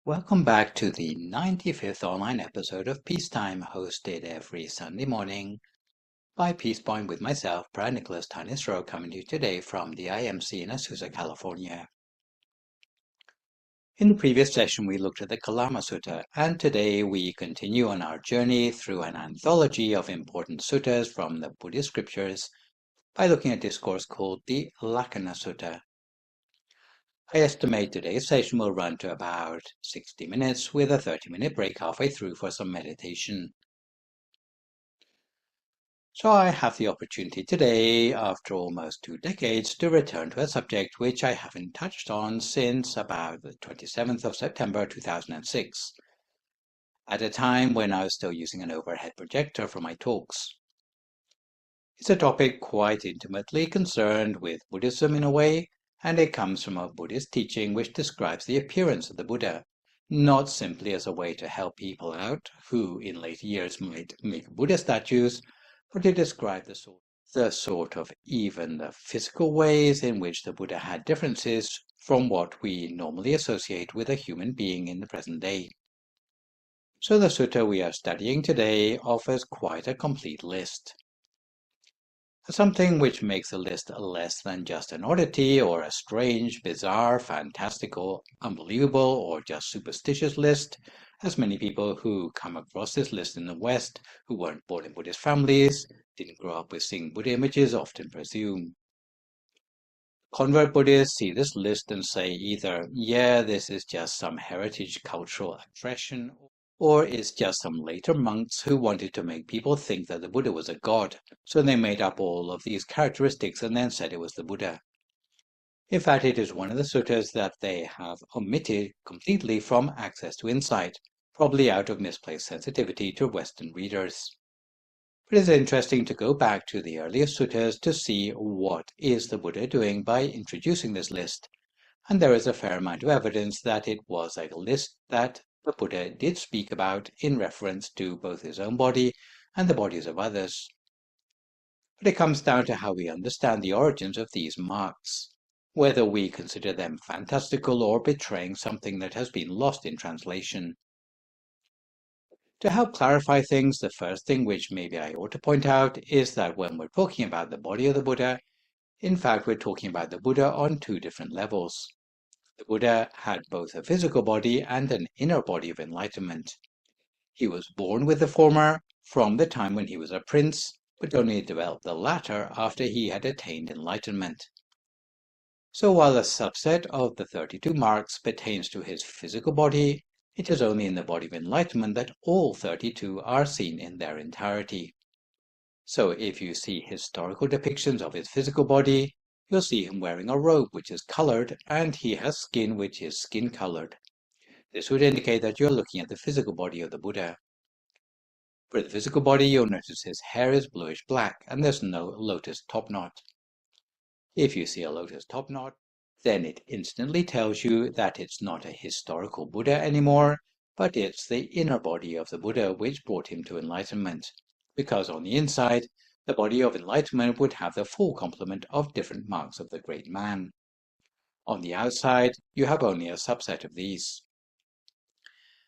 Welcome back to the 95th online episode of Peacetime, hosted every Sunday morning by Peacepoint with myself, Phra Nicholas Thanissaro, coming to you today from the IMC in Azusa, California. In the previous session, we looked at the Lakkhaṇa Sutta, and today we continue on our journey through an anthology of important suttas from the Buddhist scriptures by looking at a discourse called the Lakkhaṇa Sutta. I estimate today's session will run to about 60 minutes with a 30-minute break halfway through for some meditation. So I have the opportunity today, after almost 2 decades, to return to a subject which I haven't touched on since about the 27th of September 2006, at a time when I was still using an overhead projector for my talks. It's a topic quite intimately concerned with Buddhism in a way, and it comes from a Buddhist teaching which describes the appearance of the Buddha, not simply as a way to help people out who in later years might make Buddha statues, but to describe the sort of even the physical ways in which the Buddha had differences from what we normally associate with a human being in the present day. So the sutta we are studying today offers quite a complete list. Something which makes the list less than just an oddity or a strange, bizarre, fantastical, unbelievable, or just superstitious list, as many people who come across this list in the West, who weren't born in Buddhist families, didn't grow up with seeing Buddha images, often presume. Convert Buddhists see this list and say either, yeah, this is just some heritage cultural expression, or it's just some later monks who wanted to make people think that the Buddha was a god, so they made up all of these characteristics and then said it was the Buddha. In fact, it is one of the suttas that they have omitted completely from access to insight, probably out of misplaced sensitivity to Western readers. But it's interesting to go back to the earliest suttas to see what is the Buddha doing by introducing this list, and there is a fair amount of evidence that it was a list that the Buddha did speak about in reference to both his own body and the bodies of others. But it comes down to how we understand the origins of these marks, whether we consider them fantastical or betraying something that has been lost in translation. To help clarify things, the first thing which maybe I ought to point out is that when we're talking about the body of the Buddha, in fact we're talking about the Buddha on 2 different levels. The Buddha had both a physical body and an inner body of enlightenment. He was born with the former from the time when he was a prince, but only developed the latter after he had attained enlightenment. So while a subset of the 32 marks pertains to his physical body, it is only in the body of enlightenment that all 32 are seen in their entirety. So if you see historical depictions of his physical body, you'll see him wearing a robe which is colored, and he has skin which is skin-colored. This would indicate that you're looking at the physical body of the Buddha. For the physical body, you'll notice his hair is bluish-black, and there's no lotus top knot. If you see a lotus top knot, then it instantly tells you that it's not a historical Buddha anymore, but it's the inner body of the Buddha which brought him to enlightenment, because on the inside, the body of enlightenment would have the full complement of different marks of the great man. On the outside, you have only a subset of these.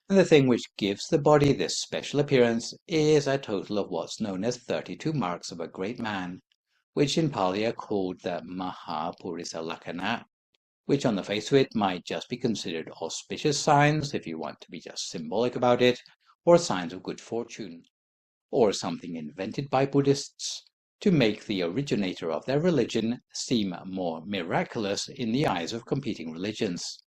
And the thing which gives the body this special appearance is a total of what's known as 32 marks of a great man, which in Pali are called the mahāpurisa Lakkhaṇa, which on the face of it might just be considered auspicious signs, if you want to be just symbolic about it, or signs of good fortune, or something invented by Buddhists to make the originator of their religion seem more miraculous in the eyes of competing religions.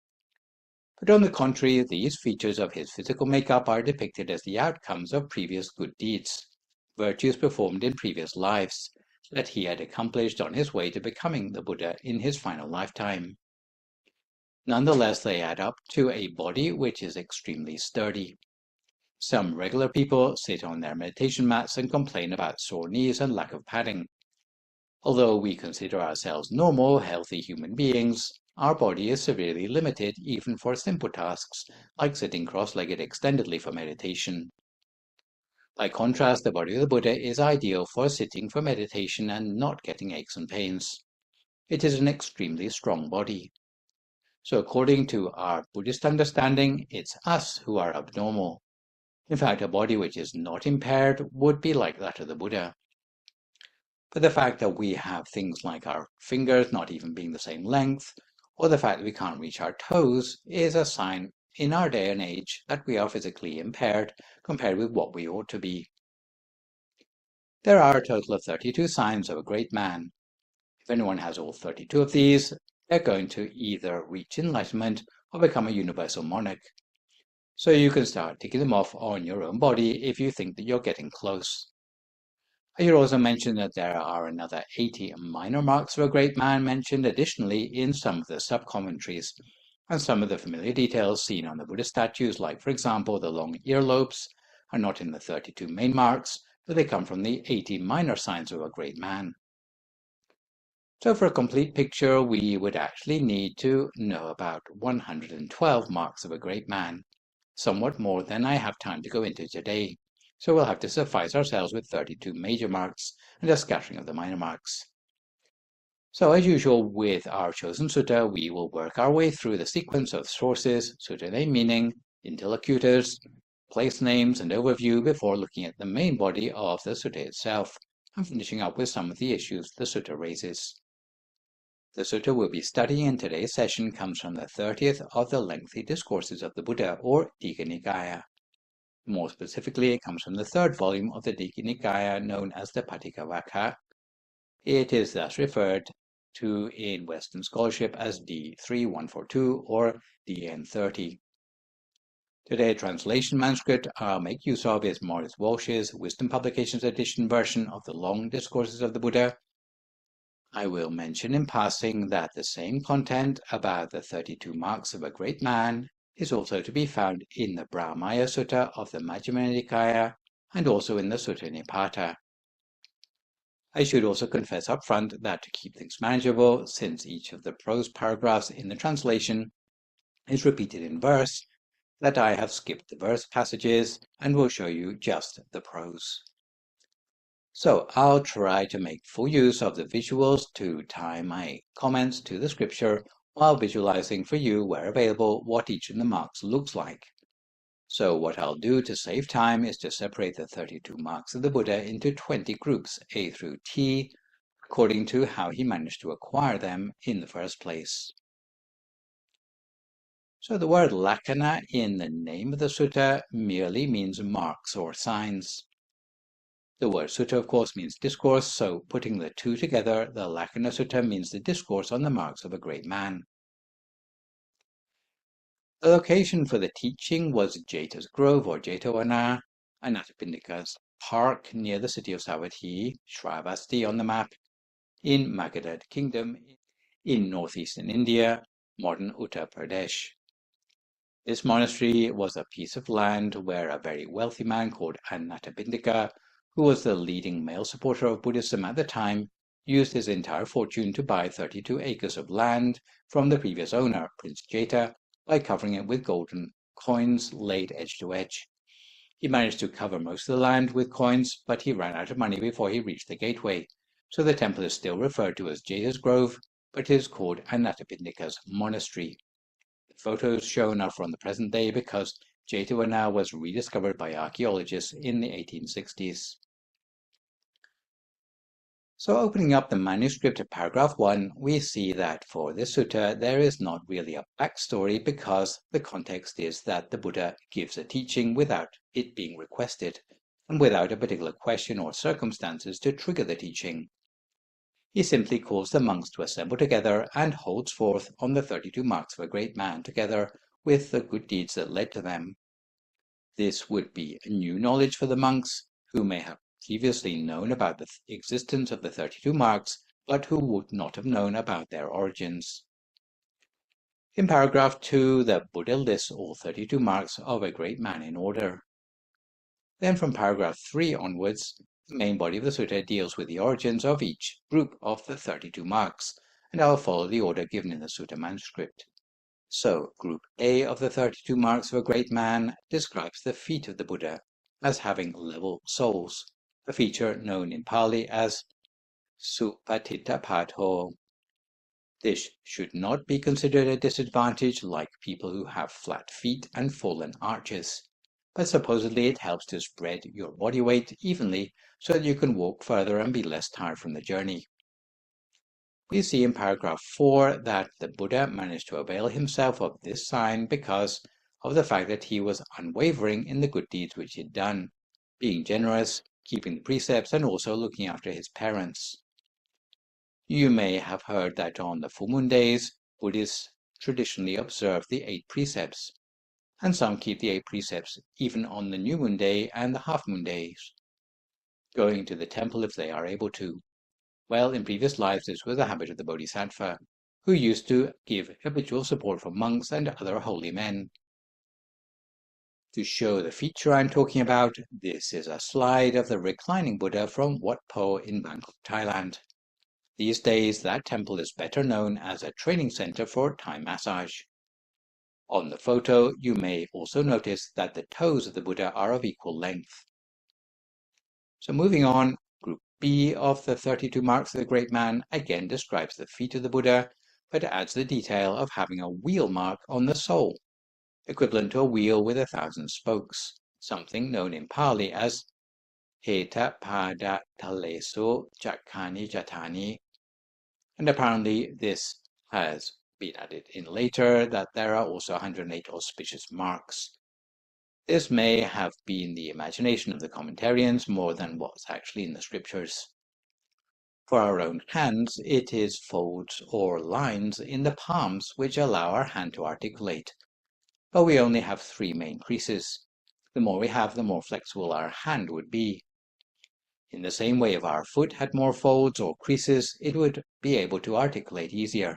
But on the contrary, these features of his physical makeup are depicted as the outcomes of previous good deeds, virtues performed in previous lives, that he had accomplished on his way to becoming the Buddha in his final lifetime. Nonetheless, they add up to a body which is extremely sturdy. Some regular people sit on their meditation mats and complain about sore knees and lack of padding. Although we consider ourselves normal, healthy human beings, our body is severely limited even for simple tasks like sitting cross-legged extendedly for meditation. By contrast, the body of the Buddha is ideal for sitting for meditation and not getting aches and pains. It is an extremely strong body. So according to our Buddhist understanding, it's us who are abnormal. In fact, a body which is not impaired would be like that of the Buddha. But the fact that we have things like our fingers not even being the same length, or the fact that we can't reach our toes, is a sign in our day and age that we are physically impaired compared with what we ought to be. There are a total of 32 signs of a great man. If anyone has all 32 of these, they're going to either reach enlightenment or become a universal monarch. So you can start ticking them off on your own body if you think that you're getting close. I should also mention that there are another 80 minor marks of a great man mentioned additionally in some of the sub-commentaries, and some of the familiar details seen on the Buddha statues, like for example the long earlobes, are not in the 32 main marks, but they come from the 80 minor signs of a great man. So for a complete picture, we would actually need to know about 112 marks of a great man, somewhat more than I have time to go into today. So we'll have to suffice ourselves with 32 major marks and a scattering of the minor marks. So as usual with our chosen sutta, we will work our way through the sequence of sources, sutta name meaning, interlocutors, place names and overview before looking at the main body of the sutta itself, and finishing up with some of the issues the sutta raises. The sutta we'll be studying in today's session comes from the 30th of the lengthy discourses of the Buddha, or Digha Nikaya. More specifically, it comes from the third volume of the Digha Nikaya, known as the Paticavakka. It is thus referred to in Western scholarship as D3142 or DN30. Today's translation manuscript I'll make use of is Maurice Walsh's Wisdom Publications edition version of the Long Discourses of the Buddha. I will mention in passing that the same content about the 32 marks of a great man is also to be found in the Brahmaya Sutta of the Majjhima Nikaya and also in the Sutta Nipata. I should also confess up front that to keep things manageable, since each of the prose paragraphs in the translation is repeated in verse, that I have skipped the verse passages and will show you just the prose. So I'll try to make full use of the visuals to tie my comments to the scripture while visualizing for you, where available, what each of the marks looks like. So what I'll do to save time is to separate the 32 marks of the Buddha into 20 groups, A through T, according to how he managed to acquire them in the first place. So the word Lakkhaṇa in the name of the sutta merely means marks or signs. The word sutta, of course, means discourse, so putting the two together, the Lakkhaṇa Sutta means the discourse on the marks of a great man. The location for the teaching was Jeta's Grove or Jetavana, Anathapindika's park near the city of Savatthi, Shravasti on the map, in Magadha Kingdom in northeastern India, modern Uttar Pradesh. This monastery was a piece of land where a very wealthy man called Anathapindika, who was the leading male supporter of Buddhism at the time, used his entire fortune to buy 32 acres of land from the previous owner, Prince Jeta, by covering it with golden coins laid edge to edge. He managed to cover most of the land with coins, but he ran out of money before he reached the gateway, so the temple is still referred to as Jeta's Grove, but it is called Anathapindika's Monastery. The photos shown are from the present day because Jetavana was rediscovered by archaeologists in the 1860s. So opening up the manuscript of paragraph 1, we see that for this sutta there is not really a backstory because the context is that the Buddha gives a teaching without it being requested and without a particular question or circumstances to trigger the teaching. He simply calls the monks to assemble together and holds forth on the 32 marks of a great man together with the good deeds that led to them. This would be a new knowledge for the monks, who may have previously known about the existence of the 32 marks, but who would not have known about their origins. In paragraph 2, the Buddha lists all 32 marks of a great man in order. Then from paragraph 3 onwards, the main body of the sutta deals with the origins of each group of the 32 marks, and I'll follow the order given in the sutta manuscript. So, Group A of the 32 marks of a great man describes the feet of the Buddha as having level soles, a feature known in Pali as Supatittapato. This should not be considered a disadvantage like people who have flat feet and fallen arches, but supposedly it helps to spread your body weight evenly so that you can walk further and be less tired from the journey. We see in paragraph 4 that the Buddha managed to avail himself of this sign because of the fact that he was unwavering in the good deeds which he had done, being generous, keeping the precepts, and also looking after his parents. You may have heard that on the full moon days, Buddhists traditionally observe the 8 precepts, and some keep the 8 precepts even on the new moon day and the half moon days, going to the temple if they are able to. Well, in previous lives, this was a habit of the Bodhisattva, who used to give habitual support for monks and other holy men. To show the feature I'm talking about, this is a slide of the reclining Buddha from Wat Po in Bangkok, Thailand. These days, that temple is better known as a training center for Thai massage. On the photo, you may also notice that the toes of the Buddha are of equal length. So moving on, Group B of the 32 marks of the great man again describes the feet of the Buddha, but adds the detail of having a wheel mark on the sole, equivalent to a wheel with 1,000 spokes, something known in Pali as Heta Pada Talesu Jakkani Jatani. And apparently this has been added in later, that there are also 108 auspicious marks. This may have been the imagination of the commentarians more than what's actually in the scriptures. For our own hands, it is folds or lines in the palms which allow our hand to articulate. But we only have 3 main creases. The more we have, the more flexible our hand would be. In the same way, if our foot had more folds or creases, it would be able to articulate easier.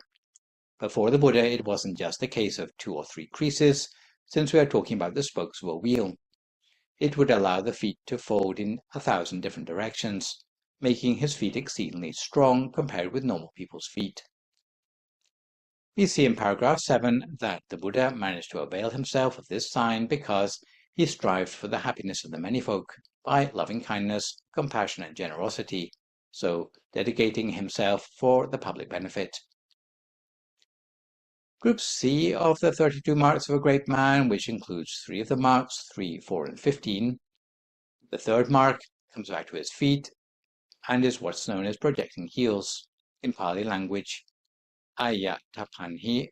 But for the Buddha, it wasn't just a case of 2 or 3 creases, since we are talking about the spokes of a wheel. It would allow the feet to fold in 1,000 different directions, making his feet exceedingly strong compared with normal people's feet. We see in paragraph 7 that the Buddha managed to avail himself of this sign because he strived for the happiness of the many folk by loving kindness, compassion, and generosity, so dedicating himself for the public benefit. Group C of the 32 marks of a great man, which includes 3 of the marks, 3, 4, and 15. The 3rd mark comes back to his feet and is what's known as projecting heels. In Pali language, Ayatapanhi.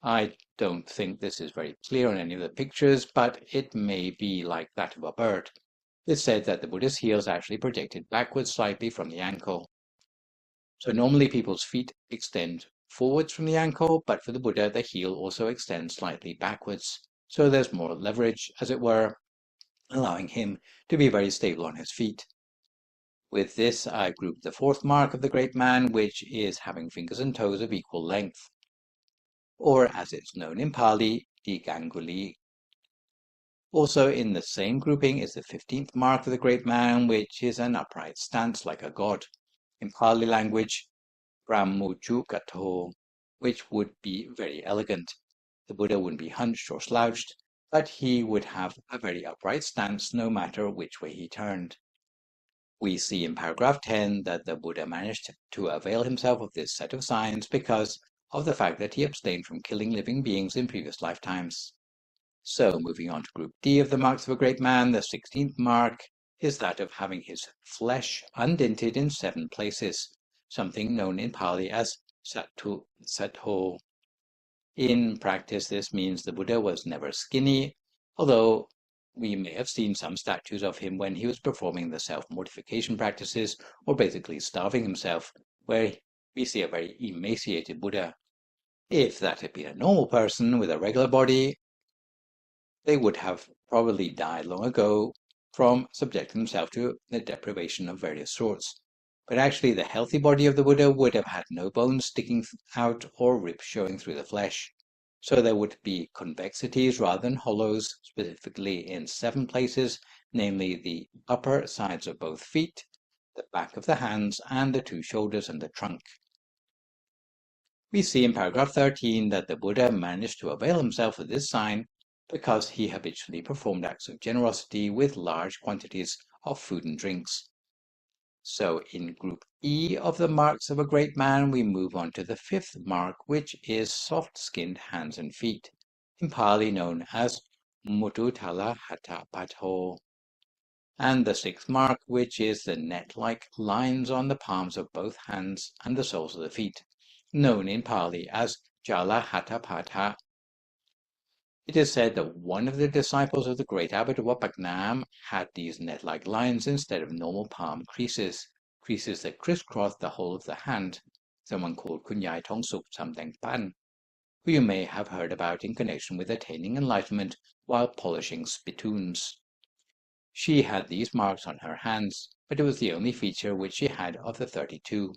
I don't think this is very clear on any of the pictures, but it may be like that of a bird. It's said that the Buddha's heels actually projected backwards slightly from the ankle. So normally people's feet extend forwards from the ankle, but for the Buddha, the heel also extends slightly backwards. So there's more leverage, as it were, allowing him to be very stable on his feet. With this, I group the 4th mark of the great man, which is having fingers and toes of equal length, or as it's known in Pali, Diganguli. Also in the same grouping is the 15th mark of the great man, which is an upright stance like a god. In Pali language, Brahmujugato, which would be very elegant. The Buddha wouldn't be hunched or slouched, but he would have a very upright stance no matter which way he turned. We see in paragraph 10 that the Buddha managed to avail himself of this set of signs because of the fact that he abstained from killing living beings in previous lifetimes. So, moving on to Group D of the marks of a great man, the 16th mark is that of having his flesh undinted in 7 places, something known in Pali as Sattho. In practice, this means the Buddha was never skinny, although we may have seen some statues of him when he was performing the self-mortification practices, or basically starving himself, where we see a very emaciated Buddha. If that had been a normal person with a regular body, they would have probably died long ago from subjecting themselves to the deprivation of various sorts. But actually, the healthy body of the Buddha would have had no bones sticking out or ribs showing through the flesh. So there would be convexities rather than hollows, specifically in 7 places, namely the upper sides of both feet, the back of the hands, and the 2 shoulders and the trunk. We see in paragraph 13 that the Buddha managed to avail himself of this sign because he habitually performed acts of generosity with large quantities of food and drinks. So in group E of the marks of a great man, we move on to the fifth mark, which is soft-skinned hands and feet, in Pali known as Mututala Hatapato, and the sixth mark, which is the net-like lines on the palms of both hands and the soles of the feet, known in Pali as Jala Hatapata. It is said that one of the disciples of the great abbot of Wapagnam had these net-like lines instead of normal palm creases that crisscrossed the whole of the hand, someone called Kunyai Tongsuk Samdeng Pan, who you may have heard about in connection with attaining enlightenment while polishing spittoons. She had these marks on her hands, but it was the only feature which she had of the 32.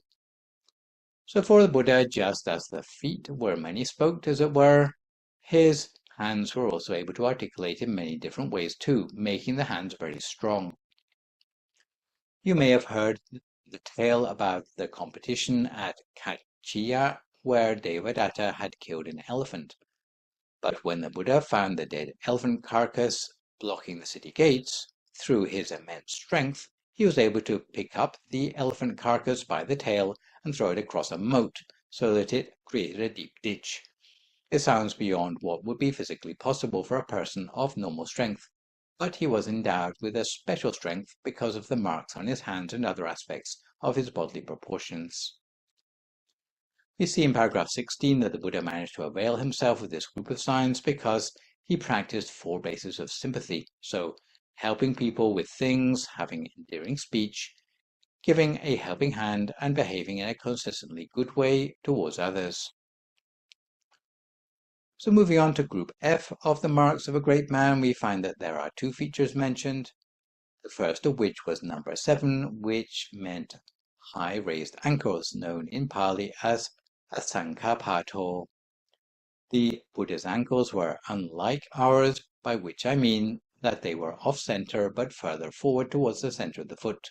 So for the Buddha, just as the feet were many-spoked, as it were, his hands were also able to articulate in many different ways too, making the hands very strong. You may have heard the tale about the competition at Kachiya, where Devadatta had killed an elephant. But when the Buddha found the dead elephant carcass blocking the city gates, through his immense strength, he was able to pick up the elephant carcass by the tail and throw it across a moat so that it created a deep ditch. It sounds beyond what would be physically possible for a person of normal strength, but he was endowed with a special strength because of the marks on his hands and other aspects of his bodily proportions. We see in paragraph 16 that the Buddha managed to avail himself of this group of signs because he practiced 4 bases of sympathy, so helping people with things, having endearing speech, giving a helping hand, and behaving in a consistently good way towards others. So moving on to group F of the marks of a great man, we find that there are 2 features mentioned, the first of which was number 7, which meant high raised ankles, known in Pali as Asankhapato. The Buddha's ankles were unlike ours, by which I mean that they were off-center but further forward towards the center of the foot.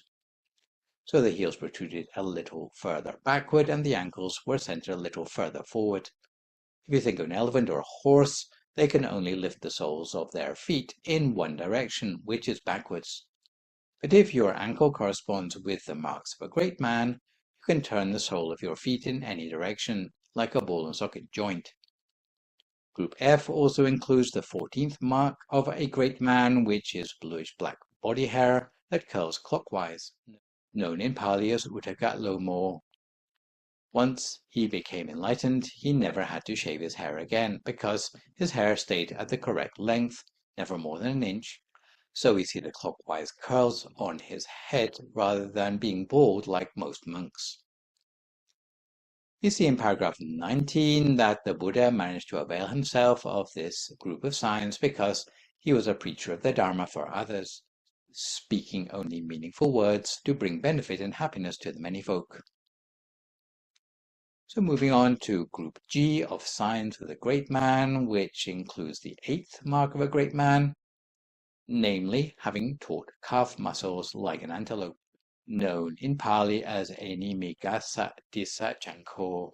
So the heels protruded a little further backward and the ankles were centered a little further forward. If you think of an elephant or a horse, they can only lift the soles of their feet in one direction, which is backwards. But if your ankle corresponds with the marks of a great man, you can turn the sole of your feet in any direction, like a ball and socket joint. Group F also includes the 14th mark of a great man, which is bluish-black body hair that curls clockwise, known in Pali as Uttagatlomo. Once he became enlightened, he never had to shave his hair again, because his hair stayed at the correct length, never more than an inch, so we see the clockwise curls on his head rather than being bald like most monks. We see in paragraph 19 that the Buddha managed to avail himself of this group of signs because he was a preacher of the Dhamma for others, speaking only meaningful words to bring benefit and happiness to the many folk. So moving on to group G of signs of the great man, which includes the 8th mark of a great man, namely having taut calf muscles like an antelope, known in Pali as Enimigasa Disa Chanko.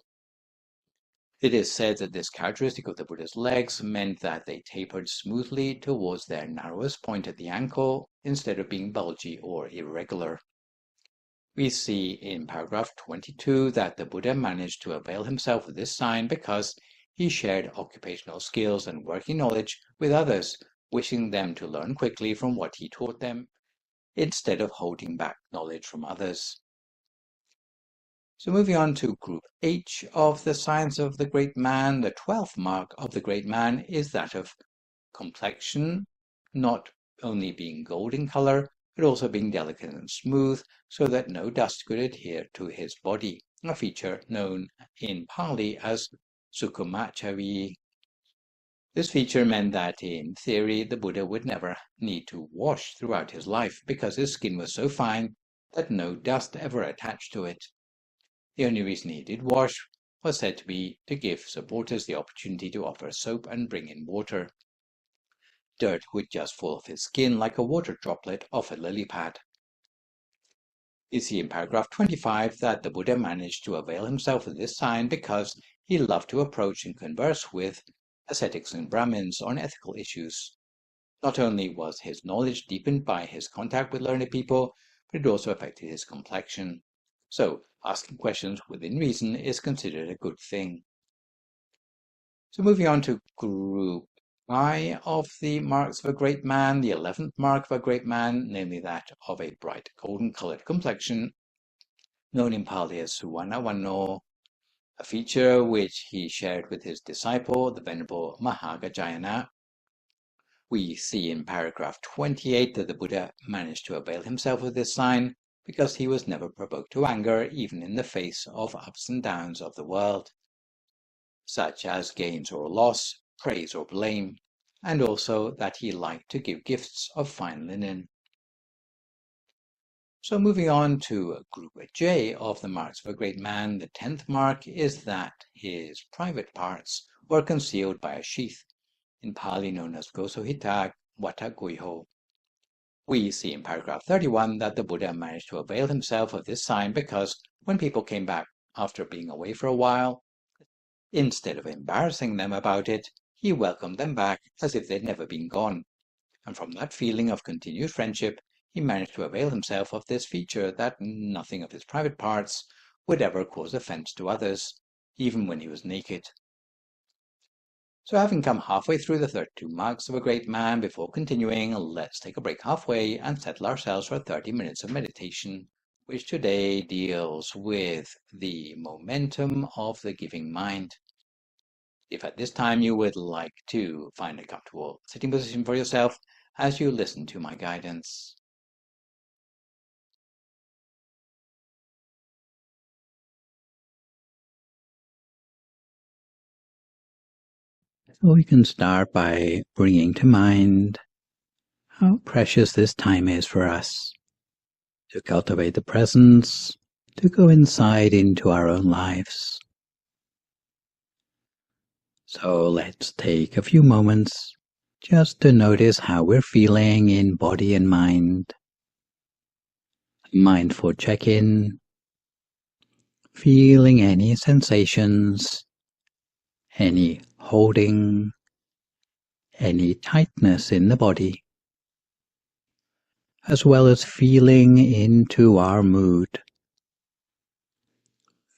It is said that this characteristic of the Buddha's legs meant that they tapered smoothly towards their narrowest point at the ankle instead of being bulgy or irregular. We see in paragraph 22 that the Buddha managed to avail himself of this sign because he shared occupational skills and working knowledge with others, wishing them to learn quickly from what he taught them, instead of holding back knowledge from others. So moving on to group H of the signs of the great man, the 12th mark of the great man is that of complexion, not only being gold in color, but also being delicate and smooth, so that no dust could adhere to his body, a feature known in Pali as Sukumachavi. This feature meant that, in theory, the Buddha would never need to wash throughout his life because his skin was so fine that no dust ever attached to it. The only reason he did wash was said to be to give supporters the opportunity to offer soap and bring in water. Dirt would just fall off his skin like a water droplet off a lily pad. You see in paragraph 25 that the Buddha managed to avail himself of this sign because he loved to approach and converse with ascetics and brahmins on ethical issues. Not only was his knowledge deepened by his contact with learned people, but it also affected his complexion. So, asking questions within reason is considered a good thing. So moving on to group I of the marks of a great man, the 11th mark of a great man, namely that of a bright golden-colored complexion, known in Pali as Suvarnavano, a feature which he shared with his disciple, the Venerable Mahāgajayana. We see in paragraph 28 that the Buddha managed to avail himself of this sign because he was never provoked to anger, even in the face of ups and downs of the world, such as gains or loss, praise or blame, and also that he liked to give gifts of fine linen. So moving on to group J of the marks of a great man, the 10th mark is that his private parts were concealed by a sheath, in Pali known as Gosohita Wataguiho. We see in paragraph 31 that the Buddha managed to avail himself of this sign because when people came back after being away for a while, instead of embarrassing them about it, he welcomed them back as if they'd never been gone. And from that feeling of continued friendship, he managed to avail himself of this feature that nothing of his private parts would ever cause offense to others, even when he was naked. So having come halfway through the 32 marks of a great man, before continuing, let's take a break halfway and settle ourselves for 30 minutes of meditation, which today deals with the momentum of the giving mind. If at this time you would like to find a comfortable sitting position for yourself as you listen to my guidance. So we can start by bringing to mind how precious this time is for us to cultivate the presence, to go inside into our own lives. So let's take a few moments just to notice how we're feeling in body and mind. Mindful check-in, feeling any sensations, any holding, any tightness in the body, as well as feeling into our mood,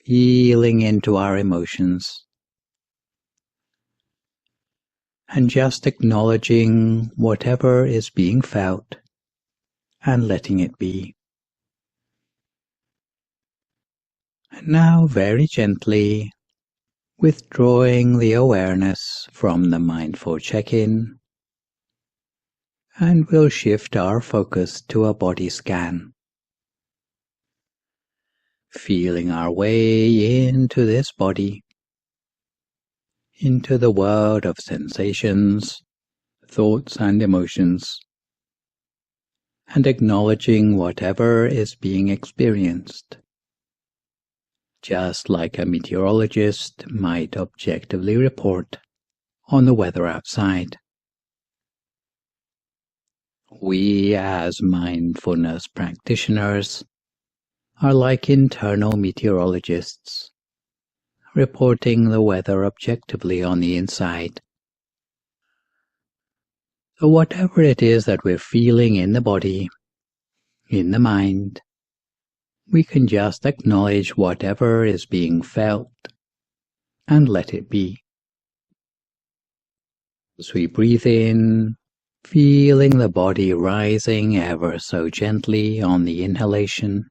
feeling into our emotions, and just acknowledging whatever is being felt and letting it be. And now very gently withdrawing the awareness from the mindful check-in, and we'll shift our focus to a body scan. Feeling our way into this body, into the world of sensations, thoughts and emotions, and acknowledging whatever is being experienced. Just like a meteorologist might objectively report on the weather outside. We as mindfulness practitioners are like internal meteorologists, reporting the weather objectively on the inside. So whatever it is that we're feeling in the body, in the mind, we can just acknowledge whatever is being felt and let it be. As we breathe in, feeling the body rising ever so gently on the inhalation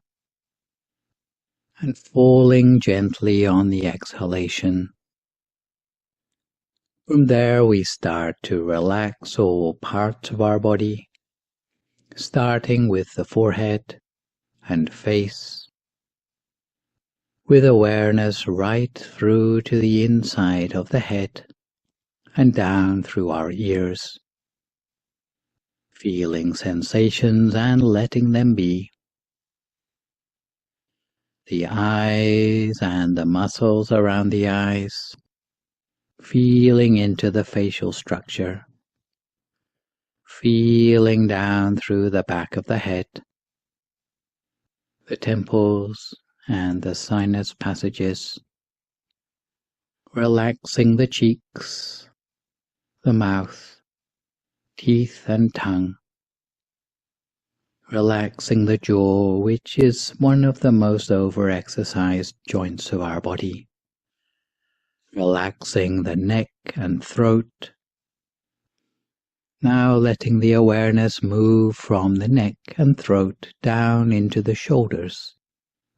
and falling gently on the exhalation. From there we start to relax all parts of our body, starting with the forehead and face, with awareness right through to the inside of the head and down through our ears, feeling sensations and letting them be. The eyes and the muscles around the eyes, feeling into the facial structure, feeling down through the back of the head, the temples and the sinus passages, relaxing the cheeks, the mouth, teeth and tongue, relaxing the jaw, which is one of the most over-exercised joints of our body. Relaxing the neck and throat. Now letting the awareness move from the neck and throat down into the shoulders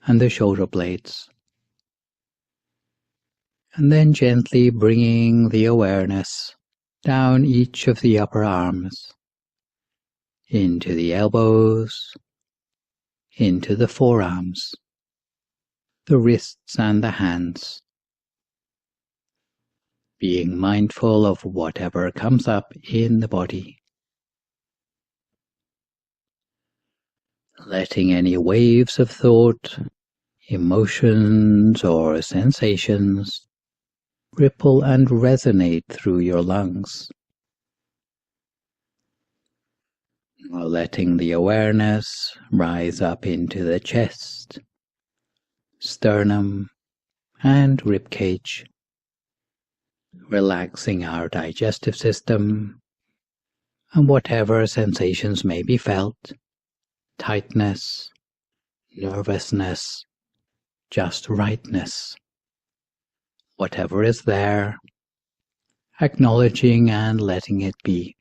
and the shoulder blades. And then gently bringing the awareness down each of the upper arms, into the elbows, into the forearms, the wrists and the hands. Being mindful of whatever comes up in the body. Letting any waves of thought, emotions or sensations ripple and resonate through your lungs. Letting the awareness rise up into the chest, sternum and ribcage. Relaxing our digestive system and whatever sensations may be felt, tightness, nervousness, just rightness. Whatever is there, acknowledging and letting it be.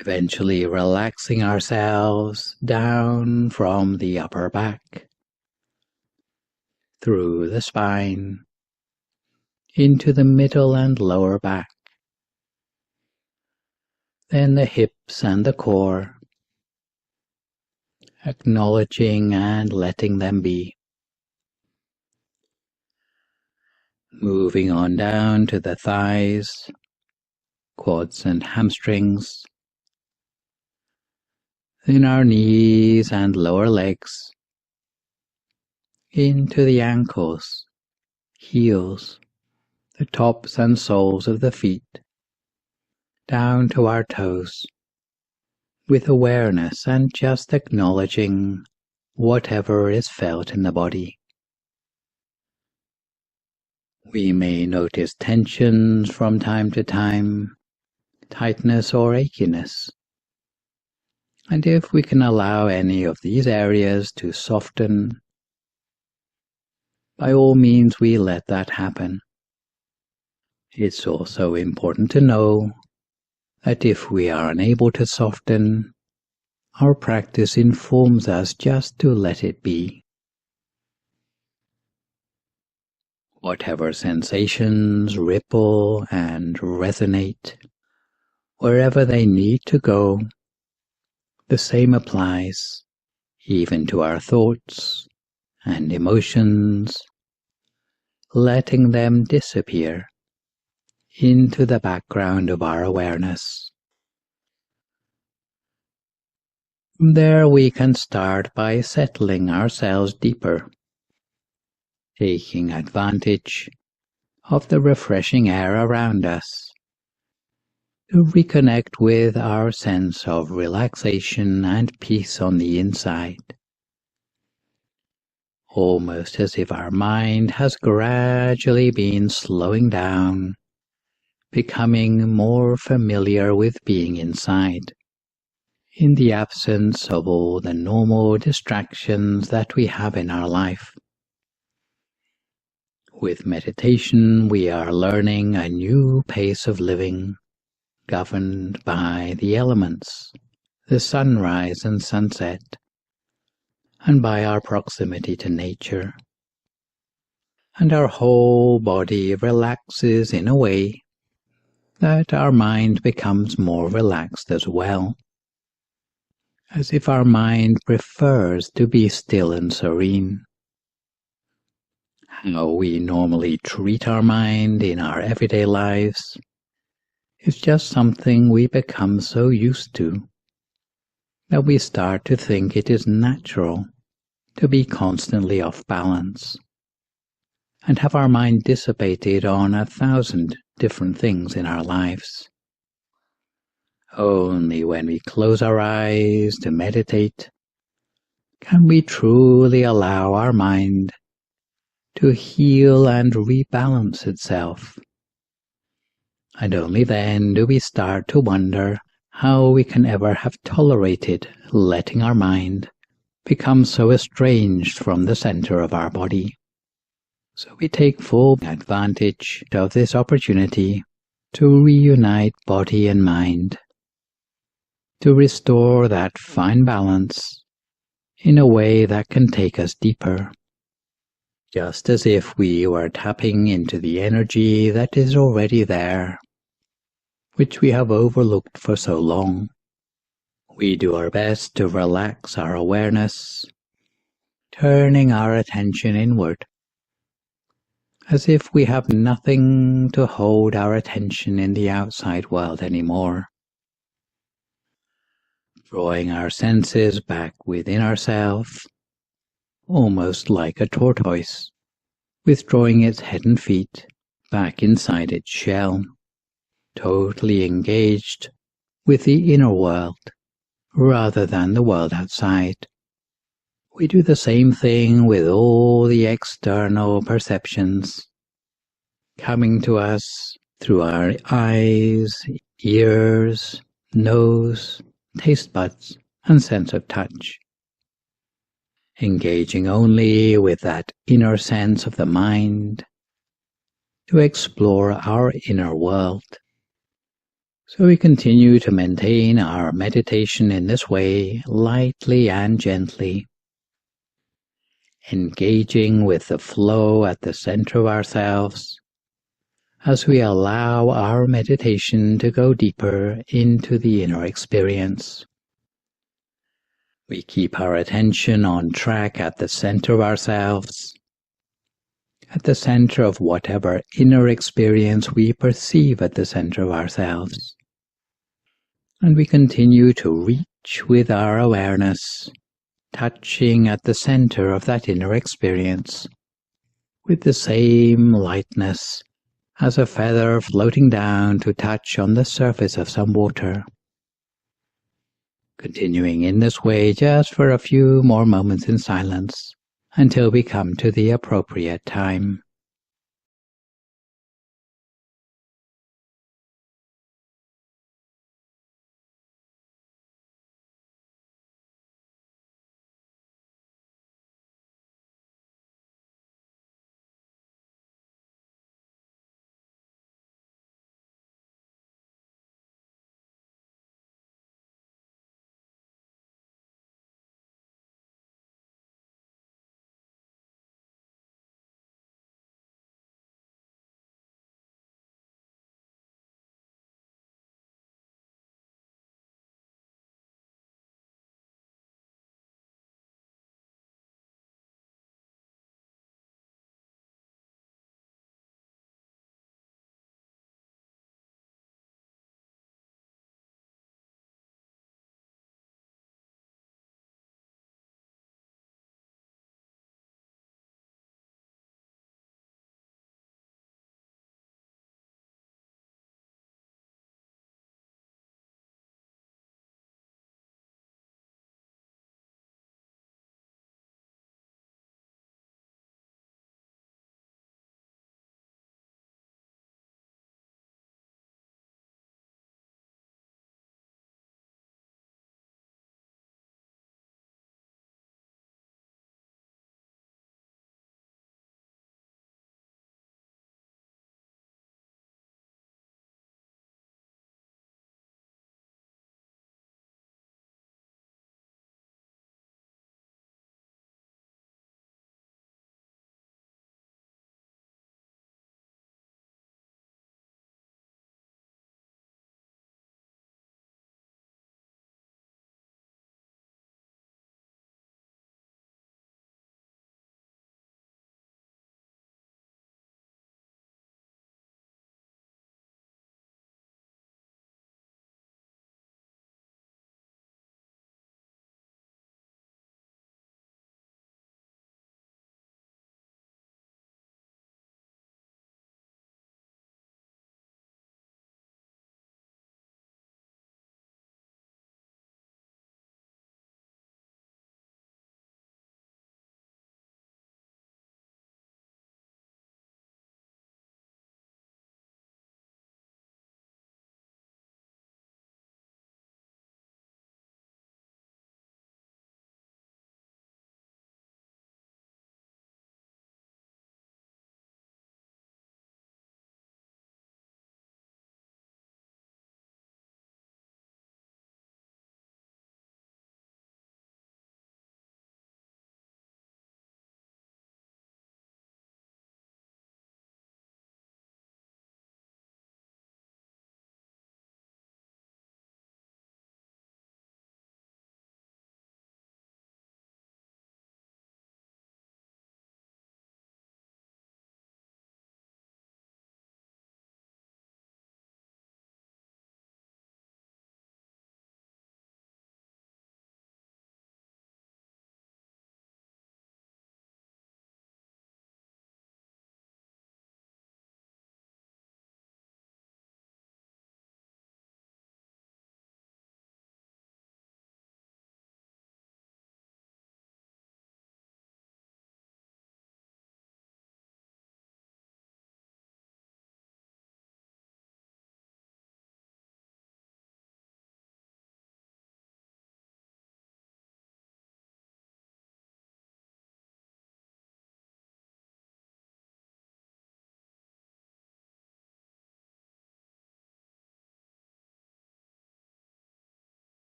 Eventually relaxing ourselves down from the upper back, through the spine, into the middle and lower back, then the hips and the core, acknowledging and letting them be. Moving on down to the thighs, quads and hamstrings, then our knees and lower legs, into the ankles, heels, the tops and soles of the feet, down to our toes, with awareness and just acknowledging whatever is felt in the body. We may notice tensions from time to time, tightness or achiness, and if we can allow any of these areas to soften, by all means we let that happen. It's also important to know that if we are unable to soften, our practice informs us just to let it be. Whatever sensations ripple and resonate, wherever they need to go, the same applies even to our thoughts and emotions, letting them disappear into the background of our awareness. From there we can start by settling ourselves deeper, taking advantage of the refreshing air around us to reconnect with our sense of relaxation and peace on the inside. Almost as if our mind has gradually been slowing down, becoming more familiar with being inside, in the absence of all the normal distractions that we have in our life. With meditation, we are learning a new pace of living, governed by the elements, the sunrise and sunset, and by our proximity to nature. And our whole body relaxes in a way that our mind becomes more relaxed as well, as if our mind prefers to be still and serene. How we normally treat our mind in our everyday lives is just something we become so used to that we start to think it is natural to be constantly off balance and have our mind dissipated on 1,000 different things in our lives. Only when we close our eyes to meditate can we truly allow our mind to heal and rebalance itself. And only then do we start to wonder how we can ever have tolerated letting our mind become so estranged from the center of our body. So we take full advantage of this opportunity to reunite body and mind, to restore that fine balance in a way that can take us deeper, just as if we were tapping into the energy that is already there, which we have overlooked for so long. We do our best to relax our awareness, turning our attention inward, as if we have nothing to hold our attention in the outside world anymore. Drawing our senses back within ourselves, almost like a tortoise, withdrawing its head and feet back inside its shell, totally engaged with the inner world rather than the world outside. We do the same thing with all the external perceptions coming to us through our eyes, ears, nose, taste buds, and sense of touch. Engaging only with that inner sense of the mind to explore our inner world. So we continue to maintain our meditation in this way, lightly and gently, engaging with the flow at the center of ourselves as we allow our meditation to go deeper into the inner experience. We keep our attention on track at the center of ourselves, at the center of whatever inner experience we perceive at the center of ourselves. And we continue to reach with our awareness, touching at the center of that inner experience, with the same lightness as a feather floating down to touch on the surface of some water. Continuing in this way just for a few more moments in silence, until we come to the appropriate time.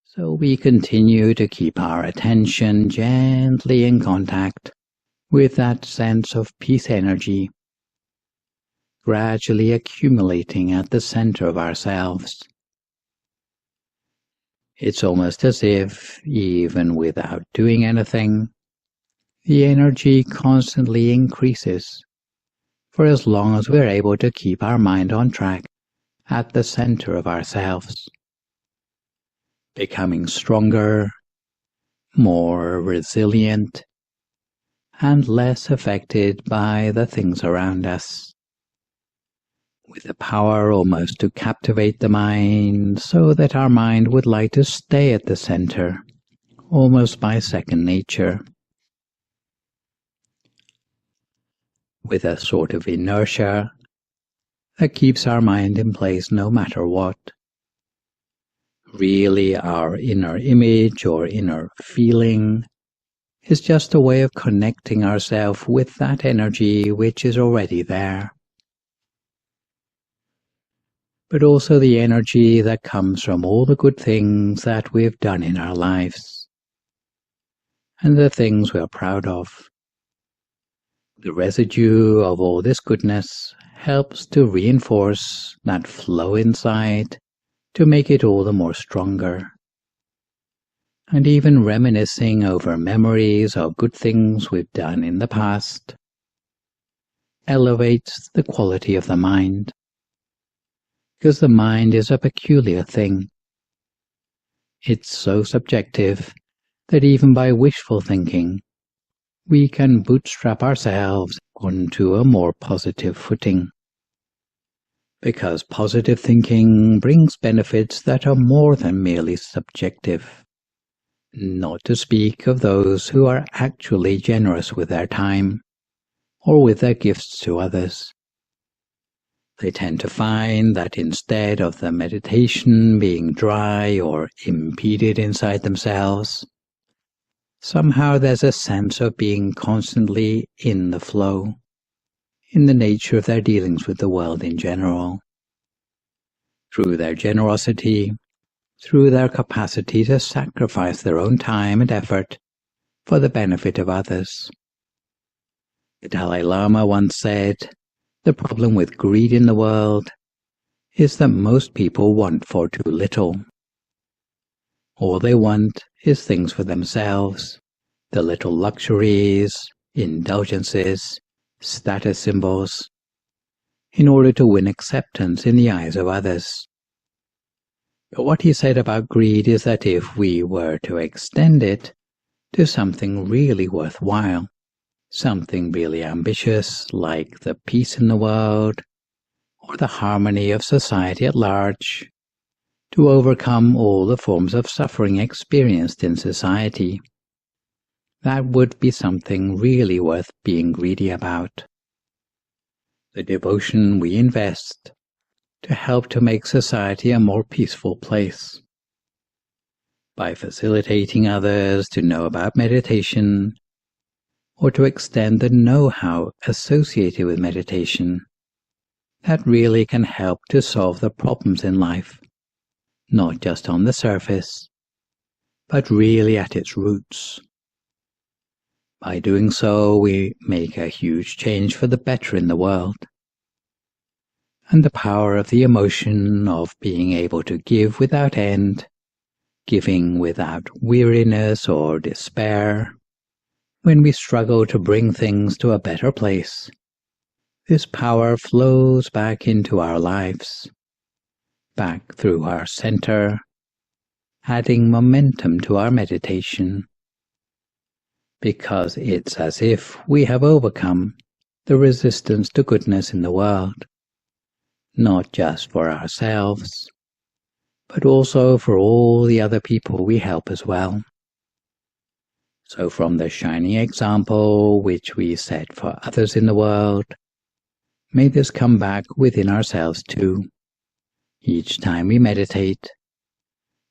So we continue to keep our attention gently in contact with that sense of peace energy, gradually accumulating at the center of ourselves. It's almost as if, even without doing anything, the energy constantly increases for as long as we're able to keep our mind on track at the center of ourselves, becoming stronger, more resilient, and less affected by the things around us, with the power almost to captivate the mind so that our mind would like to stay at the center, almost by second nature, with a sort of inertia that keeps our mind in place no matter what. Really, our inner image or inner feeling is just a way of connecting ourselves with that energy which is already there, but also the energy that comes from all the good things that we've done in our lives and the things we're proud of. The residue of all this goodness helps to reinforce that flow inside, to make it all the more stronger. And even reminiscing over memories of good things we've done in the past elevates the quality of the mind, because the mind is a peculiar thing. It's so subjective that even by wishful thinking, we can bootstrap ourselves onto a more positive footing, because positive thinking brings benefits that are more than merely subjective. Not to speak of those who are actually generous with their time or with their gifts to others. They tend to find that instead of the meditation being dry or impeded inside themselves, somehow there's a sense of being constantly in the flow, in the nature of their dealings with the world in general, through their generosity, through their capacity to sacrifice their own time and effort for the benefit of others. The Dalai Lama once said, "The problem with greed in the world is that most people want for too little. All they want is things for themselves, the little luxuries, indulgences, status symbols, in order to win acceptance in the eyes of others." But what he said about greed is that if we were to extend it to something really worthwhile, something really ambitious, like the peace in the world, or the harmony of society at large, to overcome all the forms of suffering experienced in society, that would be something really worth being greedy about. The devotion we invest to help to make society a more peaceful place, by facilitating others to know about meditation, or to extend the know-how associated with meditation, that really can help to solve the problems in life, not just on the surface, but really at its roots. By doing so, we make a huge change for the better in the world. And the power of the emotion of being able to give without end, giving without weariness or despair, when we struggle to bring things to a better place, this power flows back into our lives, back through our center, adding momentum to our meditation, because it's as if we have overcome the resistance to goodness in the world, not just for ourselves, but also for all the other people we help as well. So from the shining example which we set for others in the world, may this come back within ourselves too, each time we meditate,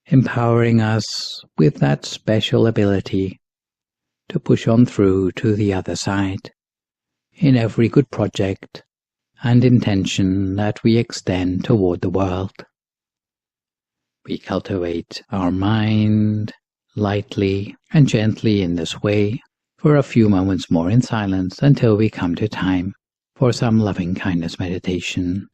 empowering us with that special ability to push on through to the other side, in every good project and intention that we extend toward the world. We cultivate our mind lightly and gently in this way for a few moments more in silence until we come to time for some loving kindness meditation.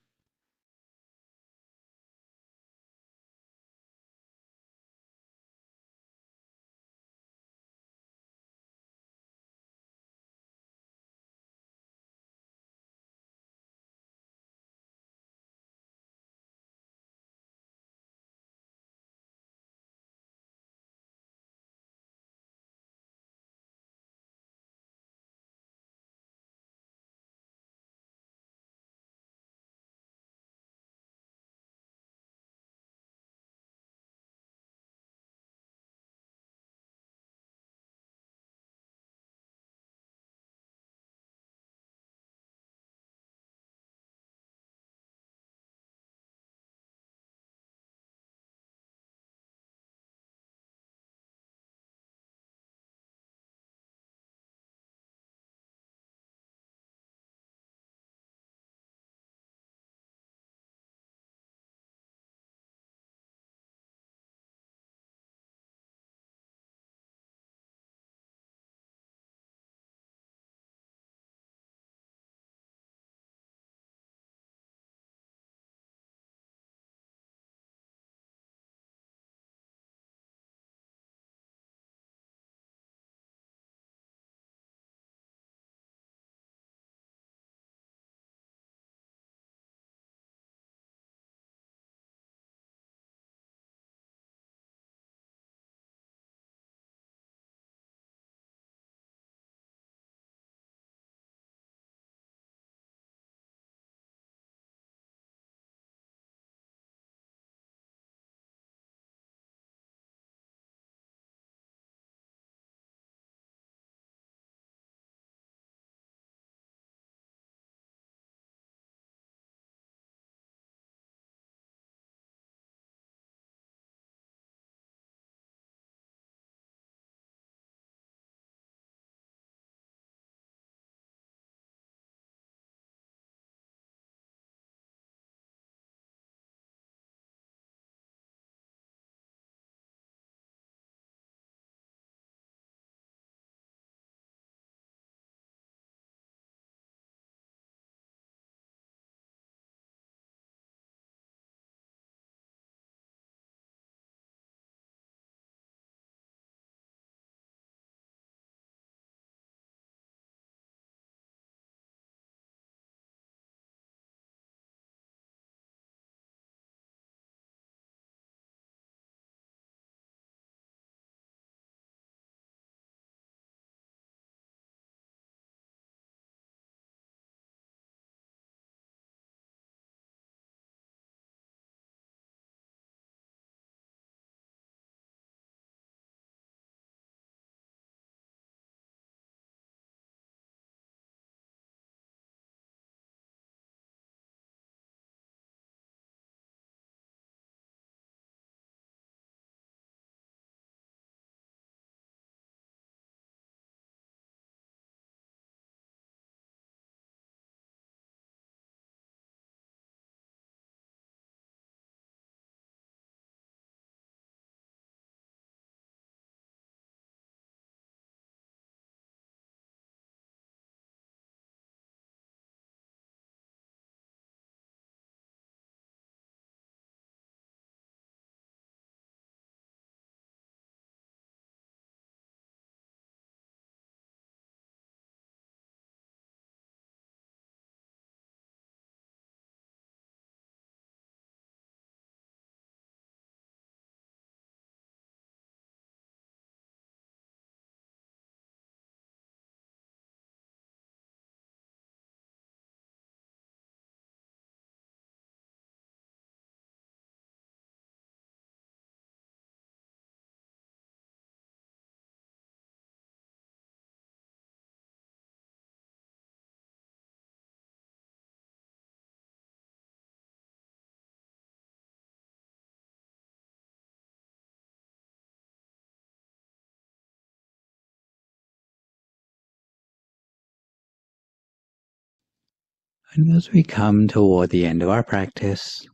And as we come toward the end of our practice,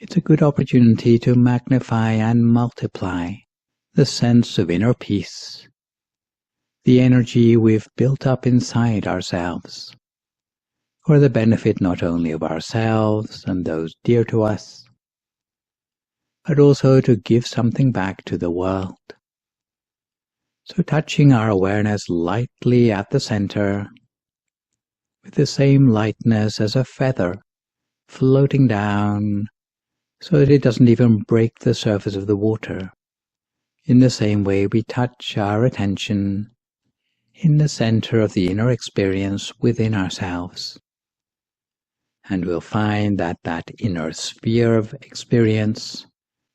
It's a good opportunity to magnify and multiply the sense of inner peace, the energy we've built up inside ourselves, for the benefit not only of ourselves and those dear to us, but also to give something back to the world. So touching our awareness lightly at the center, with the same lightness as a feather floating down so that it doesn't even break the surface of the water. In the same way we touch our attention in the center of the inner experience within ourselves. And we'll find that that inner sphere of experience,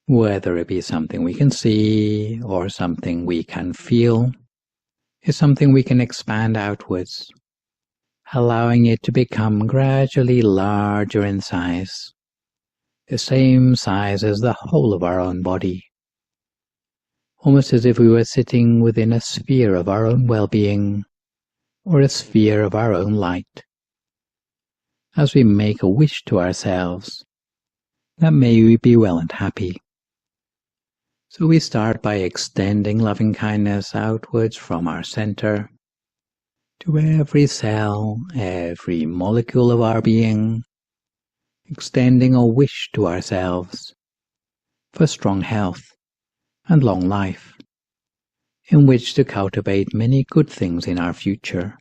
whether it be something we can see or something we can feel, is something we can expand outwards, allowing it to become gradually larger in size, the same size as the whole of our own body, almost as if we were sitting within a sphere of our own well-being or a sphere of our own light. As we make a wish to ourselves that may we be well and happy. So we start by extending loving kindness outwards from our center to every cell, every molecule of our being, extending a wish to ourselves for strong health and long life, in which to cultivate many good things in our future,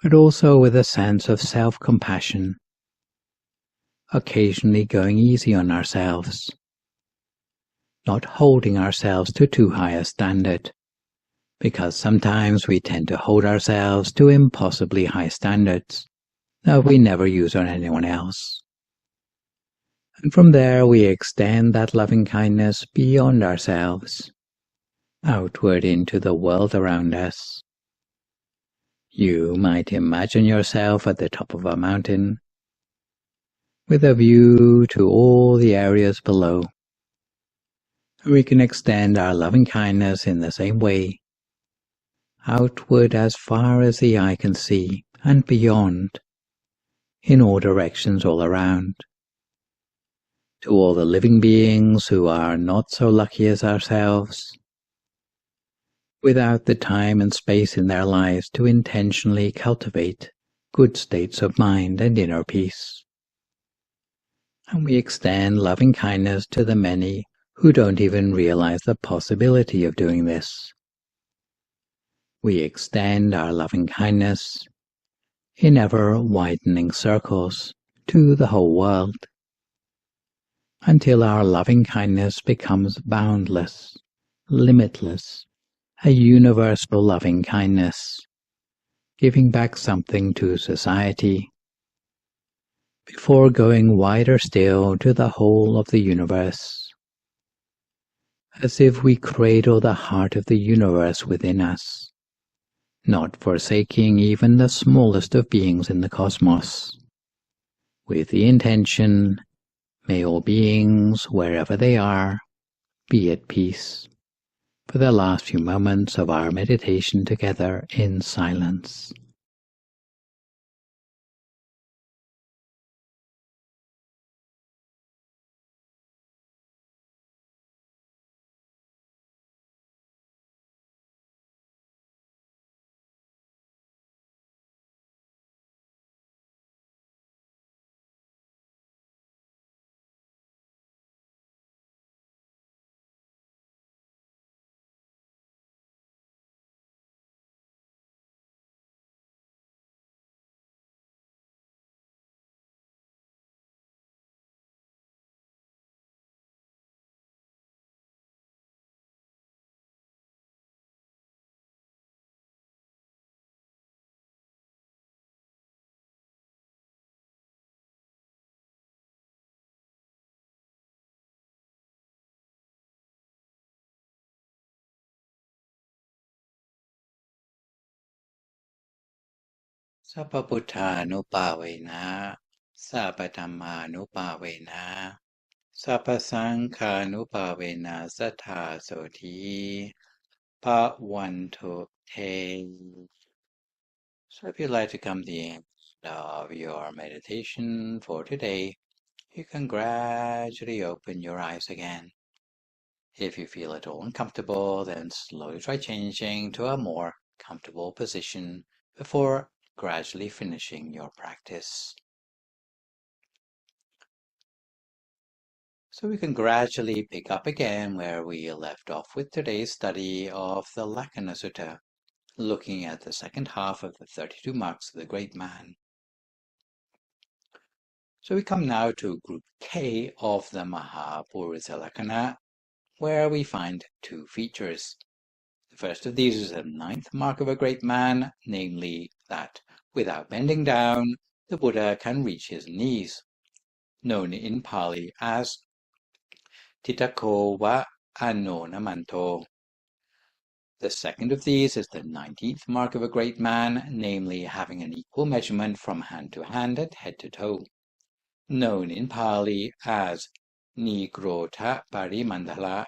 but also with a sense of self-compassion, occasionally going easy on ourselves, not holding ourselves to too high a standard, because sometimes we tend to hold ourselves to impossibly high standards that we never use on anyone else. And from there we extend that loving kindness beyond ourselves, outward into the world around us. You might imagine yourself at the top of a mountain, with a view to all the areas below. We can extend our loving kindness in the same way, outward as far as the eye can see, and beyond, in all directions all around. To all the living beings who are not so lucky as ourselves, without the time and space in their lives to intentionally cultivate good states of mind and inner peace. And we extend loving kindness to the many who don't even realize the possibility of doing this. We extend our loving kindness in ever-widening circles to the whole world, until our loving kindness becomes boundless, limitless, a universal loving kindness, giving back something to society, before going wider still to the whole of the universe, as if we cradle the heart of the universe within us, not forsaking even the smallest of beings in the cosmos, with the intention, may all beings, wherever they are, be at peace, for the last few moments of our meditation together in silence. Sappa Buddhanupavena, Sappa Dhammanupavena, Sappa Saṅkhanupavena Sattha Soti Bhavantu Te. So if you'd like to come to the end of your meditation for today, you can gradually open your eyes again. If you feel at all uncomfortable, then slowly try changing to a more comfortable position before gradually finishing your practice. So we can gradually pick up again where we left off with today's study of the Lakkhaṇa Sutta, looking at the second half of the 32 marks of the great man. So we come now to group K of the mahāpurisa Lakkhaṇa, where we find two features. The first of these is the 9th mark of a great man, namely that without bending down, the Buddha can reach his knees, known in Pali as Titako wa Anonamanto. The second of these is the 19th mark of a great man, namely having an equal measurement from hand to hand and head to toe, known in Pali as Nigrota Parimandala.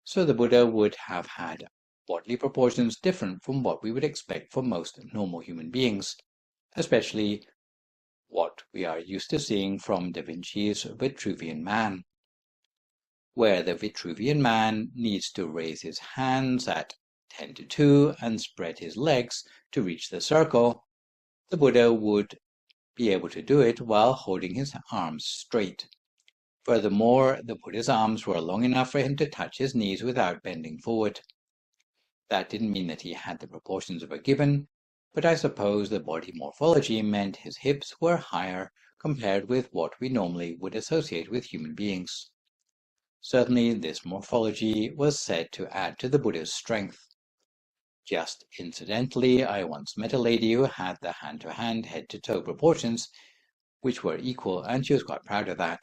So the Buddha would have had bodily proportions different from what we would expect for most normal human beings, especially what we are used to seeing from Da Vinci's Vitruvian Man, where the Vitruvian Man needs to raise his hands at 10 to 2 and spread his legs to reach the circle. The Buddha would be able to do it while holding his arms straight. Furthermore, the Buddha's arms were long enough for him to touch his knees without bending forward. That didn't mean that he had the proportions of a gibbon, but I suppose the body morphology meant his hips were higher compared with what we normally would associate with human beings. Certainly, this morphology was said to add to the Buddha's strength. Just incidentally, I once met a lady who had the hand-to-hand, head-to-toe proportions, which were equal, and she was quite proud of that.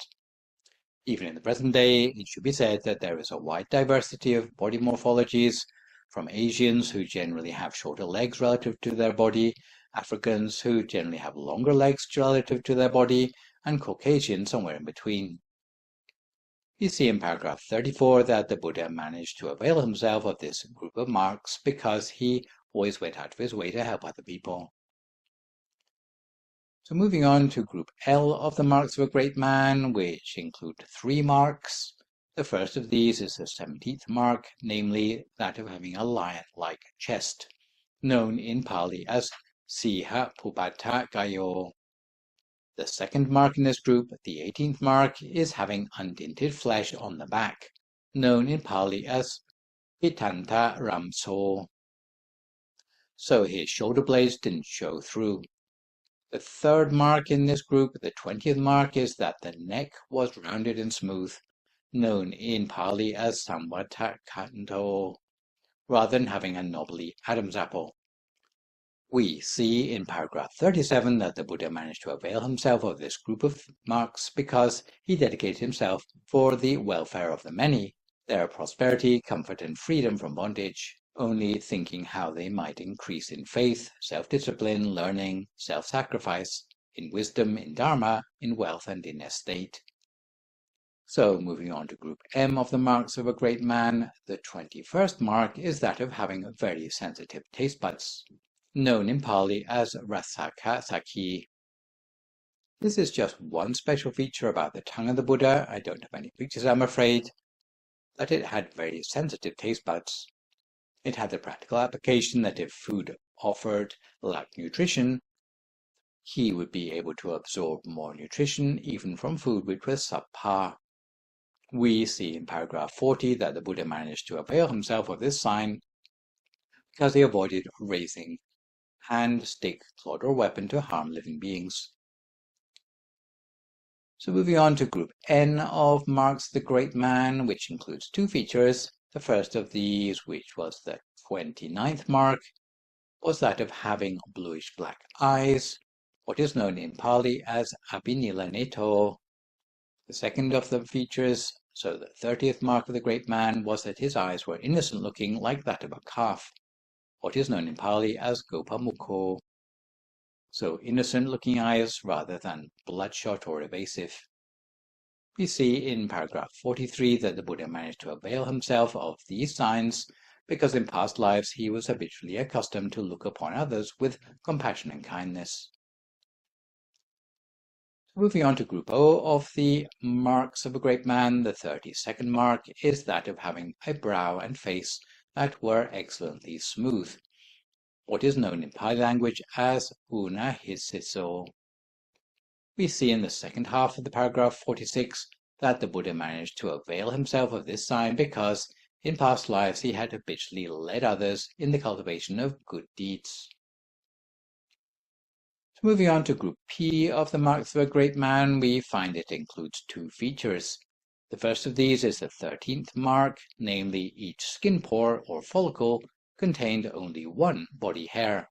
Even in the present day, it should be said that there is a wide diversity of body morphologies, from Asians who generally have shorter legs relative to their body, Africans who generally have longer legs relative to their body, and Caucasians somewhere in between. You see in paragraph 34 that the Buddha managed to avail himself of this group of marks because he always went out of his way to help other people. So moving on to group L of the marks of a great man, which include 3 marks. The first of these is the 17th mark, namely that of having a lion-like chest, known in Pali as Siha Pupata Gayo. The second mark in this group, the 18th mark, is having undinted flesh on the back, known in Pali as Pitanta Ramso. So his shoulder blades didn't show through. The third mark in this group, the 20th mark, is that the neck was rounded and smooth, known in Pali as Samvatakanto, rather than having a knobbly Adam's apple. We see in paragraph 37 that the Buddha managed to avail himself of this group of marks because he dedicated himself for the welfare of the many, their prosperity, comfort, and freedom from bondage, only thinking how they might increase in faith, self-discipline, learning, self-sacrifice, in wisdom, in Dhamma, in wealth, and in estate. So, moving on to group M of the marks of a great man, the 21st mark is that of having very sensitive taste buds, known in Pali as Rasaka Saki. This is just one special feature about the tongue of the Buddha. I don't have any pictures, I'm afraid, that it had very sensitive taste buds. It had the practical application that if food offered lacked nutrition, he would be able to absorb more nutrition even from food which was subpar. We see in paragraph 40 that the Buddha managed to avail himself of this sign because he avoided raising hand, stick, clod, or weapon to harm living beings. So moving on to group N of marks the great man, which includes 2 features. The first of these, which was the 29th mark, was that of having bluish-black eyes, what is known in Pali as Abhinilaneto. The second of the features, so the 30th mark of the great man, was that his eyes were innocent-looking like that of a calf, what is known in Pali as Gopamukho. So innocent-looking eyes rather than bloodshot or evasive. We see in paragraph 43 that the Buddha managed to avail himself of these signs because in past lives he was habitually accustomed to look upon others with compassion and kindness. Moving on to group O of the marks of a great man, the 32nd mark is that of having a brow and face that were excellently smooth, what is known in Pali language as una hisiso. We see in the second half of the paragraph 46 that the Buddha managed to avail himself of this sign because in past lives he had habitually led others in the cultivation of good deeds. So moving on to group P of the marks of a great man, we find it includes two features. The first of these is the 13th mark, namely each skin pore or follicle contained only one body hair,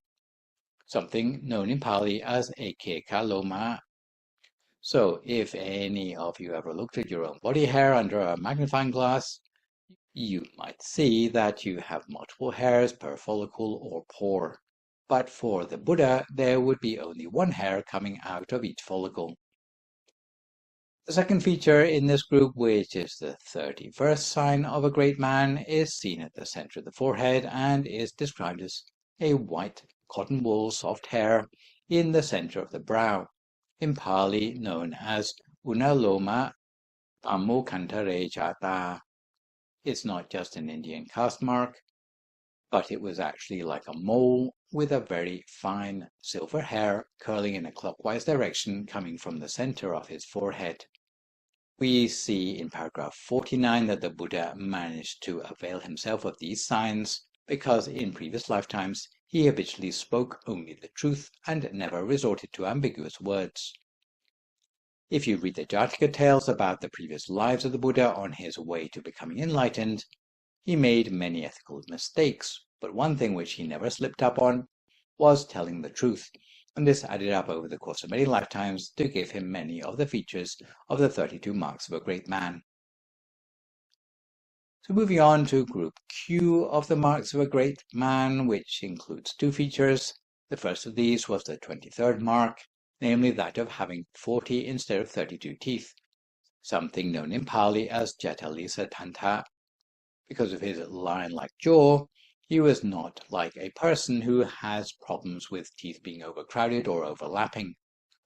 something known in Pali as ekeka loma. So if any of you ever looked at your own body hair under a magnifying glass, you might see that you have multiple hairs per follicle or pore. But for the Buddha, there would be only one hair coming out of each follicle. The second feature in this group, which is the 31st sign of a great man, is seen at the center of the forehead and is described as a white cotton wool soft hair in the center of the brow, in Pali known as unaloma ammukantare jata. It's not just an Indian caste mark, but it was actually like a mole with a very fine silver hair curling in a clockwise direction coming from the center of his forehead. We see in paragraph 49 that the Buddha managed to avail himself of these signs because in previous lifetimes he habitually spoke only the truth and never resorted to ambiguous words. If you read the Jataka tales about the previous lives of the Buddha on his way to becoming enlightened, he made many ethical mistakes, but one thing which he never slipped up on was telling the truth, and this added up over the course of many lifetimes to give him many of the features of the 32 marks of a great man. So moving on to group Q of the marks of a great man, which includes two features. The first of these was the 23rd mark, namely that of having 40 instead of 32 teeth, something known in Pali as Jatalisa Tanta. Because of his lion-like jaw, he was not like a person who has problems with teeth being overcrowded or overlapping,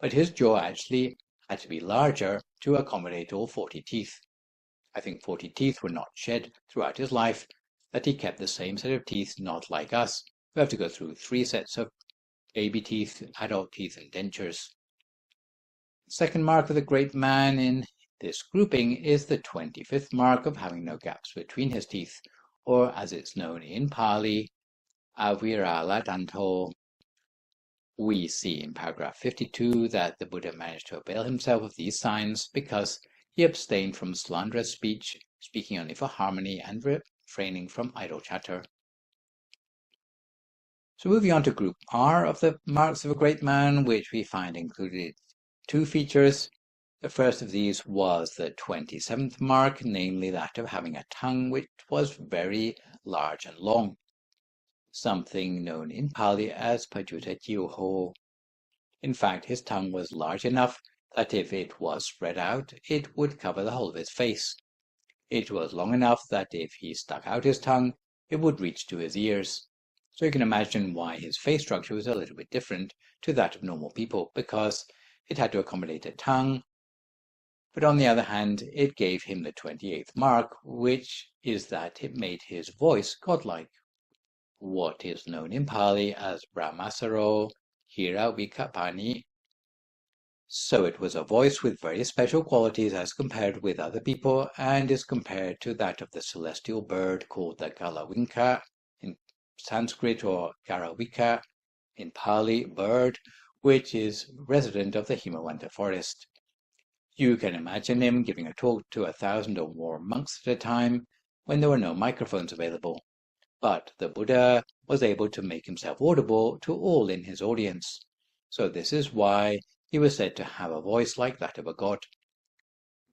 but his jaw actually had to be larger to accommodate all 40 teeth. I think 40 teeth were not shed throughout his life, that he kept the same set of teeth, not like us, who have to go through 3 sets of baby teeth, adult teeth, and dentures. The second mark of the great man in this grouping is the 25th mark of having no gaps between his teeth, or as it's known in Pali, aviraladanto. We see in paragraph 52 that the Buddha managed to avail himself of these signs because he abstained from slanderous speech, speaking only for harmony, and refraining from idle chatter. So moving on to group R of the marks of a great man, which we find included two features. The first of these was the 27th mark, namely that of having a tongue which was very large and long, something known in Pali as pajuta jiuho. In fact, his tongue was large enough that if it was spread out, it would cover the whole of his face. It was long enough that if he stuck out his tongue, it would reach to his ears. So you can imagine why his face structure was a little bit different to that of normal people, because it had to accommodate a tongue. But on the other hand, it gave him the 28th mark, which is that it made his voice godlike, what is known in Pali as brahmasaro hira vikapani. So it was a voice with very special qualities as compared with other people, and is compared to that of the celestial bird called the galawinka in Sanskrit, or garawika in Pali, bird, which is resident of the Himawanta forest. You can imagine him giving a talk to 1,000 or more monks at a time when there were no microphones available. But the Buddha was able to make himself audible to all in his audience. So this is why he was said to have a voice like that of a god.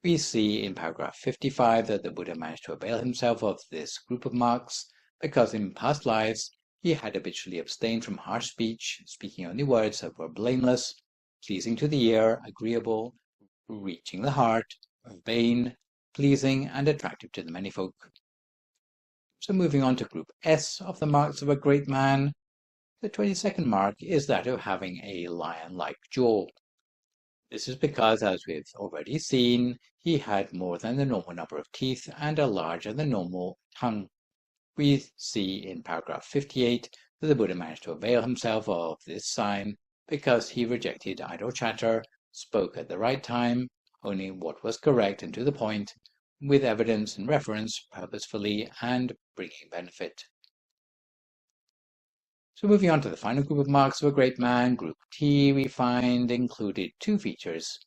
We see in paragraph 55 that the Buddha managed to avail himself of this group of marks because in past lives he had habitually abstained from harsh speech, speaking only words that were blameless, pleasing to the ear, agreeable, reaching the heart, urbane, pleasing, and attractive to the many folk. So moving on to group S of the marks of a great man, the 22nd mark is that of having a lion-like jaw. This is because, as we've already seen, he had more than the normal number of teeth and a larger than normal tongue. We see in paragraph 58 that the Buddha managed to avail himself of this sign because he rejected idle chatter, spoke at the right time, only what was correct and to the point, with evidence and reference, purposefully, and bringing benefit. So moving on to the final group of marks of a great man, group T, we find included two features.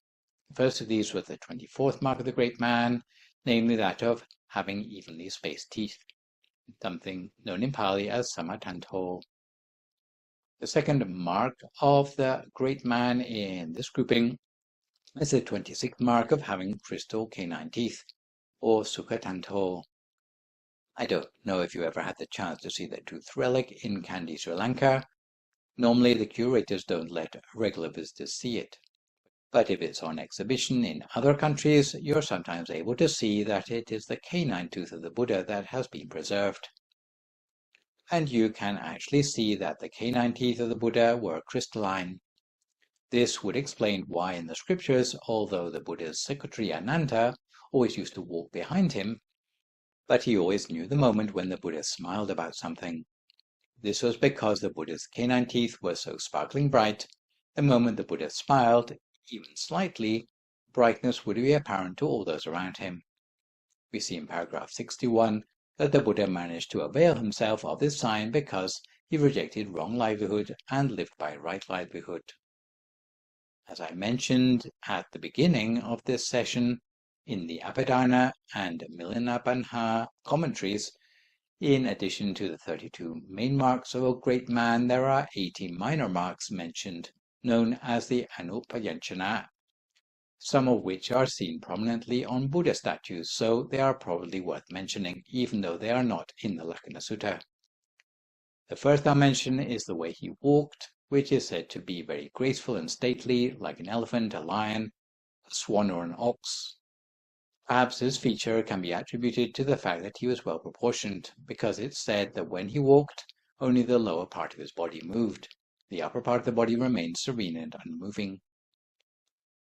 The first of these was the 24th mark of the great man, namely that of having evenly spaced teeth, something known in Pali as samatanto. The second mark of the great man in this grouping is the 26th mark of having crystal canine teeth, or sukhatanto. I don't know if you ever had the chance to see the tooth relic in Kandy, Sri Lanka. Normally the curators don't let regular visitors see it. But if it's on exhibition in other countries, you're sometimes able to see that it is the canine tooth of the Buddha that has been preserved. And you can actually see that the canine teeth of the Buddha were crystalline. This would explain why in the scriptures, although the Buddha's secretary Ananta always used to walk behind him, but he always knew the moment when the Buddha smiled about something. This was because the Buddha's canine teeth were so sparkling bright, the moment the Buddha smiled, even slightly, brightness would be apparent to all those around him. We see in paragraph 61 that the Buddha managed to avail himself of this sign because he rejected wrong livelihood and lived by right livelihood. As I mentioned at the beginning of this session, in the Abhidharma and Milanapanha commentaries, in addition to the 32 main marks of a great man, there are 80 minor marks mentioned, known as the anubyañjana, some of which are seen prominently on Buddha statues, so they are probably worth mentioning, even though they are not in the Lakkhaṇa Sutta. The first I'll mention is the way he walked, which is said to be very graceful and stately, like an elephant, a lion, a swan, or an ox. Perhaps this feature can be attributed to the fact that he was well proportioned, because it's said that when he walked, only the lower part of his body moved. The upper part of the body remained serene and unmoving.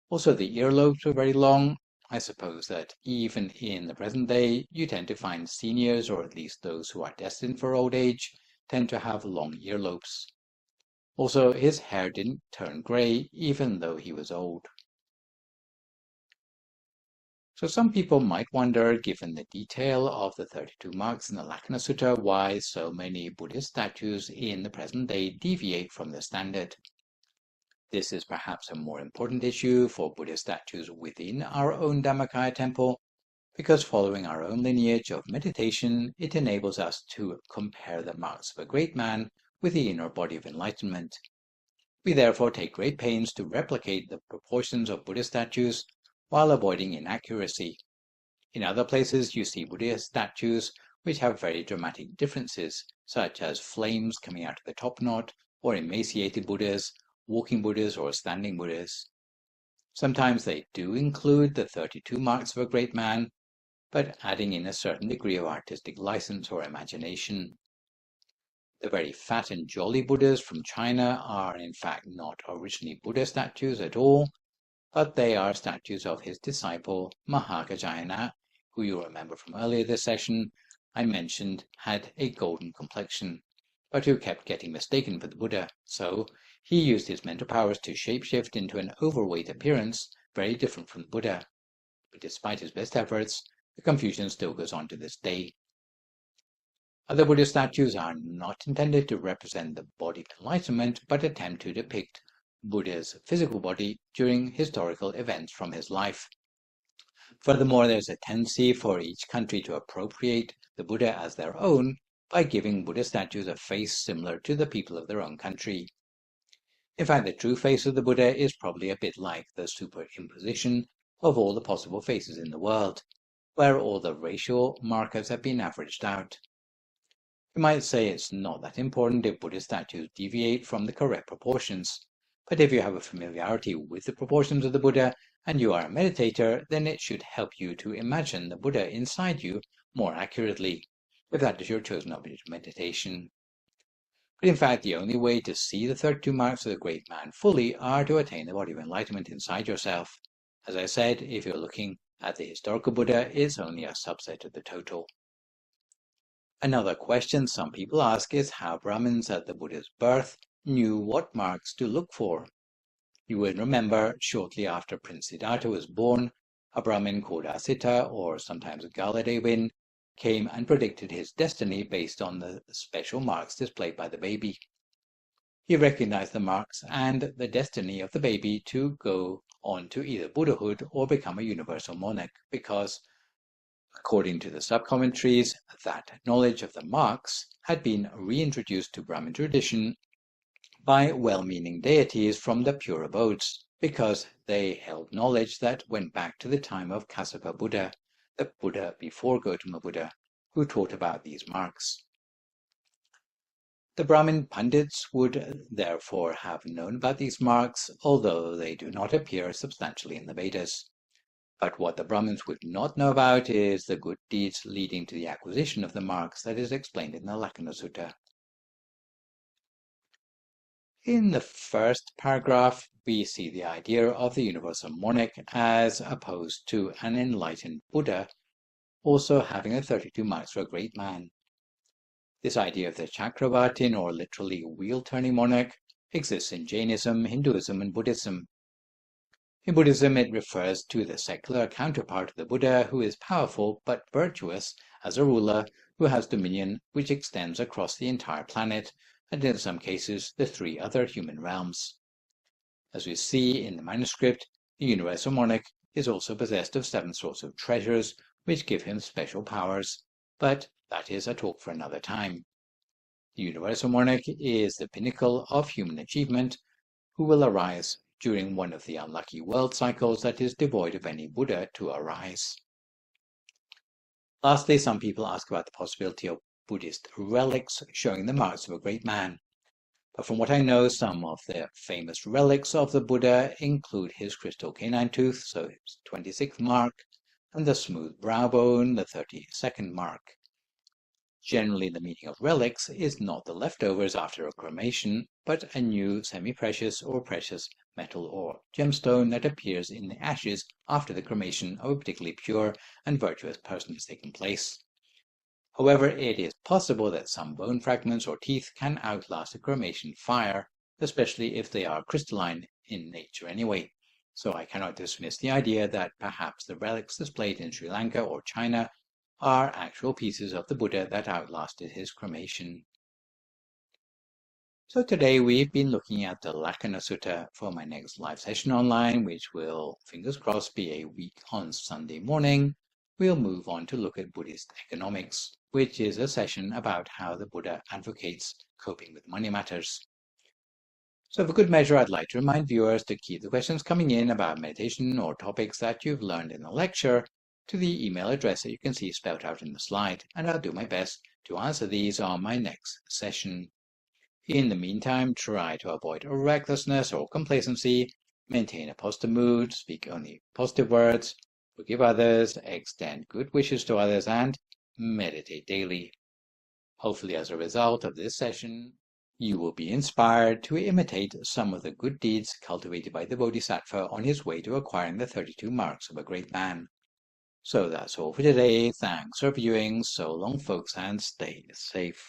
Also, the earlobes were very long. I suppose that even in the present day, you tend to find seniors, or at least those who are destined for old age, tend to have long earlobes. Also, his hair didn't turn grey, even though he was old. So some people might wonder, given the detail of the 32 marks in the Lakkhaṇa Sutta, why so many Buddhist statues in the present day deviate from the standard. This is perhaps a more important issue for Buddhist statues within our own Dhammakaya temple, because following our own lineage of meditation, it enables us to compare the marks of a great man with the inner body of enlightenment. We therefore take great pains to replicate the proportions of Buddhist statues while avoiding inaccuracy. In other places, you see Buddhist statues which have very dramatic differences, such as flames coming out of the top knot, or emaciated Buddhas, walking Buddhas, or standing Buddhas. Sometimes they do include the 32 marks of a great man, but adding in a certain degree of artistic license or imagination. The very fat and jolly Buddhas from China are in fact not originally Buddha statues at all, but they are statues of his disciple Mahāpurisa, who you remember from earlier this session I mentioned had a golden complexion, but who kept getting mistaken for the Buddha, so he used his mental powers to shapeshift into an overweight appearance very different from the Buddha. But despite his best efforts, the confusion still goes on to this day. Other Buddha statues are not intended to represent the body of enlightenment, but attempt to depict Buddha's physical body during historical events from his life. Furthermore, there's a tendency for each country to appropriate the Buddha as their own by giving Buddha statues a face similar to the people of their own country. In fact, the true face of the Buddha is probably a bit like the superimposition of all the possible faces in the world, where all the racial markers have been averaged out. You might say it's not that important if Buddhist statues deviate from the correct proportions, but if you have a familiarity with the proportions of the Buddha and you are a meditator, then it should help you to imagine the Buddha inside you more accurately, if that is your chosen object of meditation. But in fact, the only way to see the 32 marks of the great man fully are to attain the body of enlightenment inside yourself. As I said, if you're looking at the historical Buddha, it's only a subset of the total. Another question some people ask is how Brahmins at the Buddha's birth knew what marks to look for. You will remember shortly after Prince Siddhartha was born, a Brahmin called Asita, or sometimes Galadewin, came and predicted his destiny based on the special marks displayed by the baby. He recognized the marks and the destiny of the baby to go on to either Buddhahood or become a universal monarch, because, according to the sub-commentaries, that knowledge of the marks had been reintroduced to Brahmin tradition by well-meaning deities from the pure abodes, because they held knowledge that went back to the time of Kassapa Buddha, the Buddha before Gautama Buddha, who taught about these marks. The Brahmin Pandits would therefore have known about these marks, although they do not appear substantially in the Vedas. But what the Brahmins would not know about is the good deeds leading to the acquisition of the marks that is explained in the Lakkhaṇa Sutta. In the first paragraph, we see the idea of the universal monarch as opposed to an enlightened Buddha also having the 32 marks for a great man. This idea of the Chakravartin, or literally wheel-turning monarch, exists in Jainism, Hinduism, and Buddhism. In Buddhism, it refers to the secular counterpart of the Buddha who is powerful but virtuous as a ruler who has dominion which extends across the entire planet, and in some cases the 3 other human realms. As we see in the manuscript, the universal monarch is also possessed of 7 sorts of treasures which give him special powers, but that is a talk for another time. The universal monarch is the pinnacle of human achievement, who will arise during one of the unlucky world cycles that is devoid of any Buddha to arise. Lastly, some people ask about the possibility of Buddhist relics showing the marks of a great man. But from what I know, some of the famous relics of the Buddha include his crystal canine tooth, so his 26th mark, and the smooth brow bone, the 32nd mark. Generally, the meaning of relics is not the leftovers after a cremation, but a new semi-precious or precious metal or gemstone that appears in the ashes after the cremation of a particularly pure and virtuous person has taken place. However, it is possible that some bone fragments or teeth can outlast a cremation fire, especially if they are crystalline in nature anyway. So I cannot dismiss the idea that perhaps the relics displayed in Sri Lanka or China are actual pieces of the Buddha that outlasted his cremation. So today we've been looking at the Lakkhaṇa Sutta. For my next live session online, which will, fingers crossed, be a week on Sunday morning, we'll move on to look at Buddhist economics, which is a session about how the Buddha advocates coping with money matters. So for good measure, I'd like to remind viewers to keep the questions coming in about meditation or topics that you've learned in the lecture to the email address that you can see spelled out in the slide, and I'll do my best to answer these on my next session. In the meantime, try to avoid recklessness or complacency, maintain a positive mood, speak only positive words, forgive others, extend good wishes to others, and meditate daily. Hopefully, as a result of this session, you will be inspired to imitate some of the good deeds cultivated by the Bodhisattva on his way to acquiring the 32 marks of a great man. So that's all for today. Thanks for viewing. So long, folks, and stay safe.